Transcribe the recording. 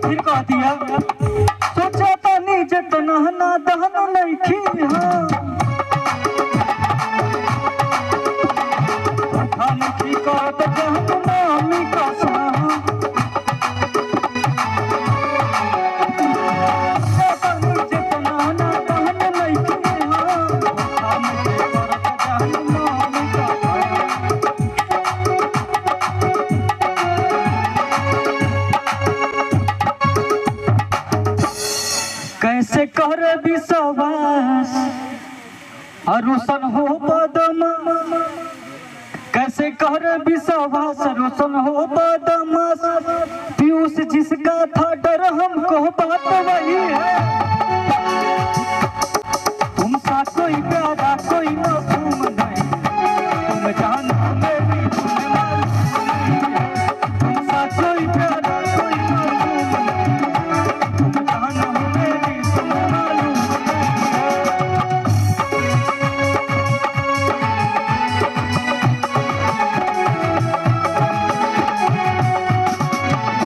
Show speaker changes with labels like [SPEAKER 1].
[SPEAKER 1] फिर कह दिया सोचा तनी जितना ना दहन लईखी हम की कहत जहन नामी कसम कैसे कर विश्वास अरुसन हो बदमा कैसे कर विश्वास अरुसन हो